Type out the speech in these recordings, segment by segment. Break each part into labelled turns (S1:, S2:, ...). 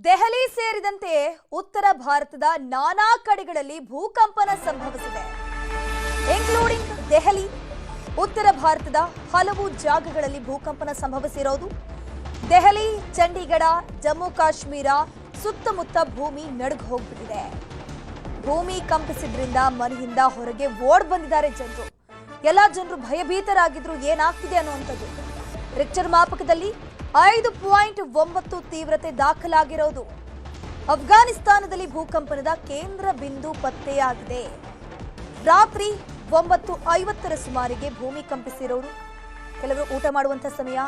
S1: ದೆಹಲಿ ಸೇರಿದಂತೆ ಉತ್ತರ ಭಾರತದ ನಾನಾ ಕಡೆಗಳಲ್ಲಿ ಭೂಕಂಪನ ಸಂಭವಿಸಿದೆ. ಇನ್ಕ್ಲೂಡಿಂಗ್ ದೆಹಲಿ, ಉತ್ತರ ಭಾರತದ ಹಲವು ಜಾಗಗಳಲ್ಲಿ ಭೂಕಂಪನ ಸಂಭವಿಸಿರೋದು. ದೆಹಲಿ, ಚಂಡೀಗಢ, ಜಮ್ಮು ಕಾಶ್ಮೀರ ಸುತ್ತಮುತ್ತ ಭೂಮಿ ನಡುಗಿ ಹೋಗ್ಬಿಟ್ಟಿದೆ. ಭೂಮಿ ಕಂಪಿಸಿದ್ರಿಂದ ಮನೆಯಿಂದ ಹೊರಗೆ ಓಡ್ ಬಂದಿದ್ದಾರೆ ಜನರು. ಎಲ್ಲ ಜನರು ಭಯಭೀತರಾಗಿದ್ರು, ಏನಾಗ್ತಿದೆ ಅನ್ನುವಂಥದ್ದು. ರಿಕ್ಟರ್ ಮಾಪಕದಲ್ಲಿ 5.9 ತೀವ್ರತೆ ದಾಖಲಾಗಿರೋದು. ಅಫ್ಘಾನಿಸ್ತಾನದಲ್ಲಿ ಭೂಕಂಪನದ ಕೇಂದ್ರ ಬಿಂದು ಪತ್ತೆಯಾಗಿದೆ. ರಾತ್ರಿ 9:50 ಸುಮಾರಿಗೆ ಭೂಮಿ ಕಂಪಿಸಿರೋರು. ಕೆಲವರು ಊಟ ಮಾಡುವಂತ ಸಮಯ,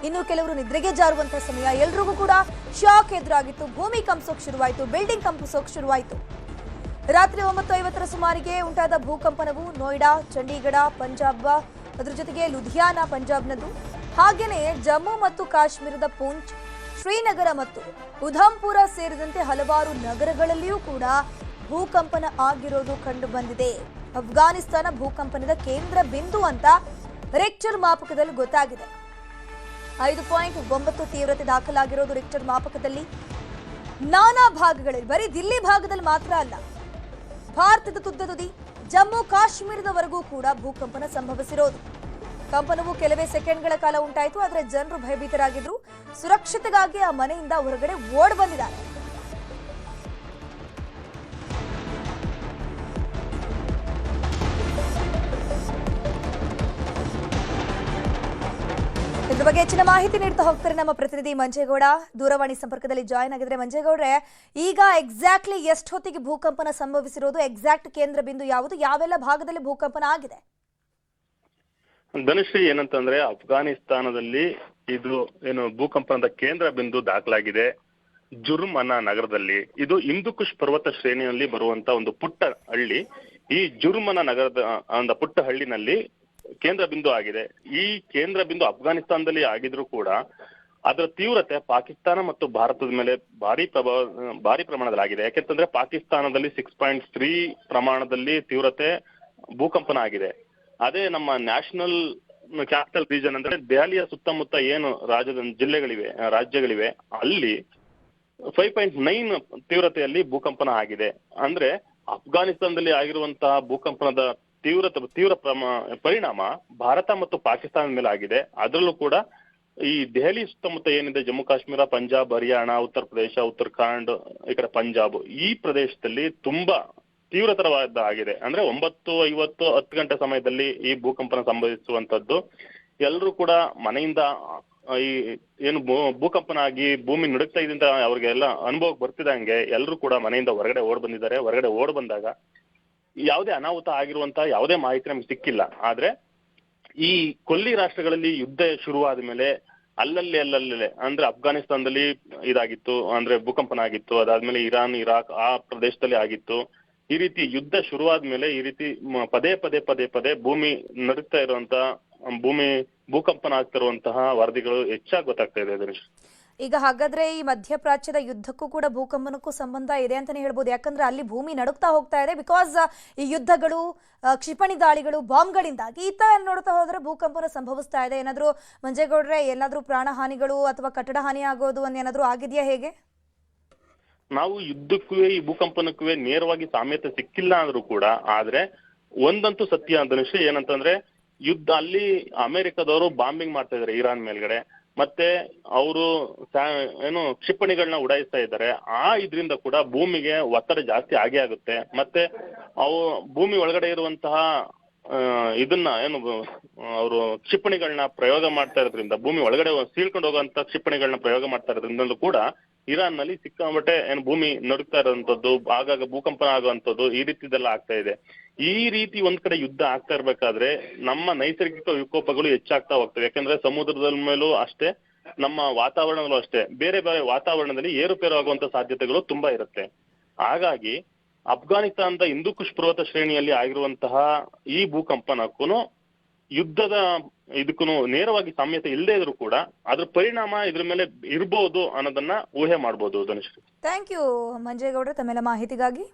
S1: ಇನ್ನು ಕೆಲವರು ನಿದ್ರೆಗೆ ಜಾರುವಂತ ಸಮಯ. ಎಲ್ರಿಗೂ ಕೂಡ ಶಾಕ್ ಎದುರಾಗಿತ್ತು. ಭೂಮಿ ಕಂಪಿಸೋಕ್ ಶುರುವಾಯಿತು, ಬಿಲ್ಡಿಂಗ್ ಕಂಪಿಸೋಕ್ ಶುರುವಾಯಿತು. ರಾತ್ರಿ 9:50 ಸುಮಾರಿಗೆ ಉಂಟಾದ ಭೂಕಂಪನವು ನೋಯ್ಡಾ, ಚಂಡೀಗಢ, ಪಂಜಾಬ್, ಅದರ ಜೊತೆಗೆ ಲುಧಿಯಾನ ಪಂಜಾಬ್ನದು, ಹಾಗೆಯೇ ಜಮ್ಮು ಮತ್ತು ಕಾಶ್ಮೀರದ ಪೂಂಚ್, ಶ್ರೀನಗರ ಮತ್ತು ಉಧಂಪುರ ಸೇರಿದಂತೆ ಹಲವಾರು ನಗರಗಳಲ್ಲಿಯೂ ಕೂಡ ಭೂಕಂಪನ ಆಗಿರೋದು ಕಂಡು ಬಂದಿದೆ. ಅಫ್ಘಾನಿಸ್ತಾನ ಭೂಕಂಪನದ ಕೇಂದ್ರ ಬಿಂದು ಅಂತ ರಿಕ್ಟರ್ ಮಾಪಕದಲ್ಲಿ ಗೊತ್ತಾಗಿದೆ. 5.9 ತೀವ್ರತೆ ದಾಖಲಾಗಿರೋದು ರಿಕ್ಟರ್ ಮಾಪಕದಲ್ಲಿ. ನಾನಾ ಭಾಗಗಳಲ್ಲಿ, ಬರೀ ದಿಲ್ಲಿ ಭಾಗದಲ್ಲಿ ಮಾತ್ರ ಅಲ್ಲ, ಭಾರತದ ತುತ್ತ ತುದಿ ಜಮ್ಮು ಕಾಶ್ಮೀರದವರೆಗೂ ಕೂಡ ಭೂಕಂಪನ ಸಂಭವಿಸಿರೋದು. ಕಂಪನವು ಕೆಲವೇ ಸೆಕೆಂಡ್ಗಳ ಕಾಲ ಉಂಟಾಯಿತು. ಆದರೆ ಜನರು ಭಯಭೀತರಾಗಿದ್ರು. ಸುರಕ್ಷತೆಗಾಗಿ ಆ ಮನೆಯಿಂದ ಹೊರಗಡೆ ಓಡ್ ಬಂದಿದ್ದಾರೆ. ಇದ್ರ ಬಗ್ಗೆ ಹೆಚ್ಚಿನ ಮಾಹಿತಿ ನೀಡ್ತಾ ಹೋಗ್ತಾರೆ ನಮ್ಮ ಪ್ರತಿನಿಧಿ ಮಂಜೇಗೌಡ. ದೂರವಾಣಿ ಸಂಪರ್ಕದಲ್ಲಿ ಜಾಯ್ನ್ ಆಗಿದ್ರೆ. ಮಂಜೇಗೌಡ್ರೆ, ಈಗ ಎಕ್ಸಾಕ್ಟ್ಲಿ ಎಷ್ಟು ಹೊತ್ತಿಗೆ ಭೂಕಂಪನ ಸಂಭವಿಸಿರೋದು? ಎಕ್ಸಾಕ್ಟ್ ಕೇಂದ್ರ ಬಿಂದು ಯಾವುದು? ಯಾವೆಲ್ಲ ಭಾಗದಲ್ಲಿ ಭೂಕಂಪನ ಆಗಿದೆ?
S2: ಧನುಶ್ರೀ, ಏನಂತಂದ್ರೆ ಅಫ್ಘಾನಿಸ್ತಾನದಲ್ಲಿ ಇದು ಭೂಕಂಪನದ ಕೇಂದ್ರ ಬಿಂದು ದಾಖಲಾಗಿದೆ ಜುರ್ಮನ ನಗರದಲ್ಲಿ. ಇದು ಹಿಂದೂಕುಷ್ ಪರ್ವತ ಶ್ರೇಣಿಯಲ್ಲಿ ಬರುವಂತ ಒಂದು ಪುಟ್ಟ ಹಳ್ಳಿ. ಈ ಜುರ್ಮನ ನಗರದ ಪುಟ್ಟ ಹಳ್ಳಿನಲ್ಲಿ ಕೇಂದ್ರ ಬಿಂದು ಆಗಿದೆ. ಈ ಕೇಂದ್ರ ಬಿಂದು ಅಫ್ಘಾನಿಸ್ತಾನದಲ್ಲಿ ಆಗಿದ್ರು ಕೂಡ ಅದರ ತೀವ್ರತೆ ಪಾಕಿಸ್ತಾನ ಮತ್ತು ಭಾರತದ ಮೇಲೆ ಭಾರಿ ಪ್ರಮಾಣದಲ್ಲಿ ಆಗಿದೆ. ಯಾಕೆಂತಂದ್ರೆ ಪಾಕಿಸ್ತಾನದಲ್ಲಿ 6.3 ಪ್ರಮಾಣದಲ್ಲಿ ತೀವ್ರತೆ ಭೂಕಂಪನ ಆಗಿದೆ. ಅದೇ ನಮ್ಮ ನ್ಯಾಷನಲ್ ಕ್ಯಾಪಿಟಲ್ ರೀಜನ್ ಅಂದ್ರೆ ದೆಹಲಿಯ ಸುತ್ತಮುತ್ತ ಏನು ರಾಜ್ಯಗಳಿವೆ ಅಲ್ಲಿ 5.9 ತೀವ್ರತೆಯಲ್ಲಿ ಭೂಕಂಪನ ಆಗಿದೆ. ಅಂದ್ರೆ ಅಫ್ಘಾನಿಸ್ತಾನದಲ್ಲಿ ಆಗಿರುವಂತಹ ಭೂಕಂಪನದ ತೀವ್ರ ಪರಿಣಾಮ ಭಾರತ ಮತ್ತು ಪಾಕಿಸ್ತಾನದ ಮೇಲೆ ಆಗಿದೆ. ಅದರಲ್ಲೂ ಕೂಡ ಈ ದೆಹಲಿ ಸುತ್ತಮುತ್ತ ಏನಿದೆ, ಜಮ್ಮು ಕಾಶ್ಮೀರ, ಪಂಜಾಬ್, ಹರಿಯಾಣ, ಉತ್ತರ ಪ್ರದೇಶ, ಉತ್ತರಾಖಂಡ್, ಈ ಕಡೆ ಪಂಜಾಬ್, ಈ ಪ್ರದೇಶದಲ್ಲಿ ತುಂಬಾ ತೀವ್ರತರವಾದ ಆಗಿದೆ. ಅಂದ್ರೆ 9:50 10 ಗಂಟೆ ಸಮಯದಲ್ಲಿ ಈ ಭೂಕಂಪನ ಸಂಭವಿಸುವಂತದ್ದು. ಎಲ್ಲರೂ ಕೂಡ ಮನೆಯಿಂದ ಈ ಏನು ಭೂಕಂಪನ ಆಗಿ ಭೂಮಿ ನಡುಗ್ತಾ ಇದೆ ಅಂತ ಅವ್ರಿಗೆಲ್ಲ ಅನುಭವಕ್ಕೆ ಬರ್ತಿದಂಗೆ ಎಲ್ಲರೂ ಕೂಡ ಮನೆಯಿಂದ ಹೊರಗಡೆ ಓಡ್ ಬಂದಿದ್ದಾರೆ. ಹೊರಗಡೆ ಓಡ್ ಬಂದಾಗ ಯಾವುದೇ ಅನಾಹುತ ಆಗಿರುವಂತಹ ಯಾವುದೇ ಮಾಹಿತಿ ನಮ್ಗೆ ಸಿಕ್ಕಿಲ್ಲ. ಆದ್ರೆ ಈ ಕೊಲ್ಲಿ ರಾಷ್ಟ್ರಗಳಲ್ಲಿ ಯುದ್ಧ ಶುರುವಾದ ಮೇಲೆ ಅಲ್ಲಲ್ಲೇ ಅಂದ್ರೆ ಅಫ್ಘಾನಿಸ್ತಾನದಲ್ಲಿ ಇದಾಗಿತ್ತು, ಅಂದ್ರೆ ಭೂಕಂಪನ ಆಗಿತ್ತು. ಅದಾದ್ಮೇಲೆ ಇರಾನ್, ಇರಾಕ್ ಆ ಪ್ರದೇಶದಲ್ಲಿ ಆಗಿತ್ತು. ಈ ರೀತಿ ಯುದ್ಧ ಶುರುವಾದ್ಮೇಲೆ ಈ ರೀತಿ ಪದೇ ಭೂಮಿ ನಡುಗ್ತಾ ಇರುವಂತ ಭೂಕಂಪನ ಆಗ್ತಿರುವಂತಹ ವರದಿಗಳು ಹೆಚ್ಚಾಗಿ ಗೊತ್ತಾಗ್ತಾ ಇದೆ. ಗಣೇಶ್,
S1: ಈಗ ಹಾಗಾದ್ರೆ ಈ ಮಧ್ಯಪ್ರಾಚ್ಯದ ಯುದ್ಧಕ್ಕೂ ಕೂಡ ಭೂಕಂಪನಕ್ಕೂ ಸಂಬಂಧ ಇದೆ ಅಂತಾನೆ ಹೇಳ್ಬೋದು. ಯಾಕಂದ್ರೆ ಅಲ್ಲಿ ಭೂಮಿ ನಡುಗ್ತಾ ಹೋಗ್ತಾ ಇದೆ. ಬಿಕಾಸ್ ಈ ಯುದ್ಧಗಳು, ಕ್ಷಿಪಣಿ ದಾಳಿಗಳು, ಬಾಂಬ್ಗಳಿಂದಾಗಿ ಈತ ನೋಡ್ತಾ ಹೋದ್ರೆ ಭೂಕಂಪನ ಸಂಭವಿಸ್ತಾ ಇದೆ. ಏನಾದ್ರೂ ಮಂಜೇಗೌಡ್ರೆ, ಏನಾದ್ರೂ ಪ್ರಾಣ ಹಾನಿಗಳು ಅಥವಾ ಕಟ್ಟಡ ಹಾನಿ ಆಗೋದು ಏನಾದ್ರೂ ಆಗಿದೆಯಾ? ಹೇಗೆ?
S2: ನಾವು ಯುದ್ಧಕ್ಕೂ ಈ ಭೂಕಂಪನಕ್ಕೂ ನೇರವಾಗಿ ಸಾಮ್ಯತೆ ಸಿಕ್ಕಿಲ್ಲ ಅಂದ್ರೂ ಕೂಡ, ಆದ್ರೆ ಒಂದಂತೂ ಸತ್ಯ ಧನುಷ್, ಏನಂತಂದ್ರೆ ಯುದ್ಧ ಅಲ್ಲಿ ಅಮೆರಿಕದವರು ಬಾಂಬಿಂಗ್ ಮಾಡ್ತಾ ಇದಾರೆ ಇರಾನ್ ಮೇಲ್ಗಡೆ. ಮತ್ತೆ ಅವರು ಕ್ಷಿಪಣಿಗಳನ್ನ ಉಡಾಯಿಸ್ತಾ ಇದ್ದಾರೆ. ಇದರಿಂದ ಕೂಡ ಭೂಮಿಗೆ ಒತ್ತಡ ಜಾಸ್ತಿ ಆಗೇ ಆಗುತ್ತೆ. ಮತ್ತೆ ಭೂಮಿ ಒಳಗಡೆ ಇರುವಂತಹ ಇದನ್ನ ಅವರು ಕ್ಷಿಪಣಿಗಳನ್ನ ಪ್ರಯೋಗ ಮಾಡ್ತಾ ಇರೋದ್ರಿಂದ, ಭೂಮಿ ಒಳಗಡೆ ಸೀಳ್ಕೊಂಡು ಹೋಗುವಂತ ಕ್ಷಿಪಣಿಗಳನ್ನ ಪ್ರಯೋಗ ಮಾಡ್ತಾ ಇರೋದ್ರಿಂದಲೂ ಕೂಡ ಇರಾನ್ ನಲ್ಲಿ ಸಿಕ್ಕಾಪಟ್ಟೆ ಭೂಮಿ ನಡುಗ್ತಾ ಇರುವಂತದ್ದು, ಆಗಾಗ ಭೂಕಂಪನ ಆಗುವಂತದ್ದು, ಈ ರೀತಿದೆಲ್ಲ ಆಗ್ತಾ ಇದೆ. ಈ ರೀತಿ ಒಂದ್ ಕಡೆ ಯುದ್ಧ ಆಗ್ತಾ ಇರ್ಬೇಕಾದ್ರೆ ನಮ್ಮ ನೈಸರ್ಗಿಕ ವಿಕೋಪಗಳು ಹೆಚ್ಚಾಗ್ತಾ ಹೋಗ್ತವೆ. ಯಾಕಂದ್ರೆ ಸಮುದ್ರದ ಮೇಲೂ ಅಷ್ಟೇ, ನಮ್ಮ ವಾತಾವರಣದಲ್ಲೂ ಅಷ್ಟೇ, ಬೇರೆ ಬೇರೆ ವಾತಾವರಣದಲ್ಲಿ ಏರುಪೇರು ಆಗುವಂತ ಸಾಧ್ಯತೆಗಳು ತುಂಬಾ ಇರುತ್ತೆ. ಹಾಗಾಗಿ ಅಫ್ಘಾನಿಸ್ತಾನದ ಹಿಂದೂಕುಷ್ ಪರ್ವತ ಶ್ರೇಣಿಯಲ್ಲಿ ಆಗಿರುವಂತಹ ಈ ಭೂಕಂಪನಕ್ಕೂ ಯುದ್ಧದ ಇದಕ್ಕೂ ನೇರವಾಗಿ ಸಾಮ್ಯತೆ ಇಲ್ಲದೆ ಇದ್ರು ಕೂಡ ಅದ್ರ ಪರಿಣಾಮ ಇದ್ರ ಮೇಲೆ ಇರಬಹುದು ಅನ್ನೋದನ್ನ ಊಹೆ ಮಾಡಬಹುದು. ಧನುಶ್ರೀ,
S1: ಥ್ಯಾಂಕ್ ಯು ಮಂಜೇಗೌಡ್ರೆ ತಮ್ಮೆಲ್ಲ ಮಾಹಿತಿಗಾಗಿ.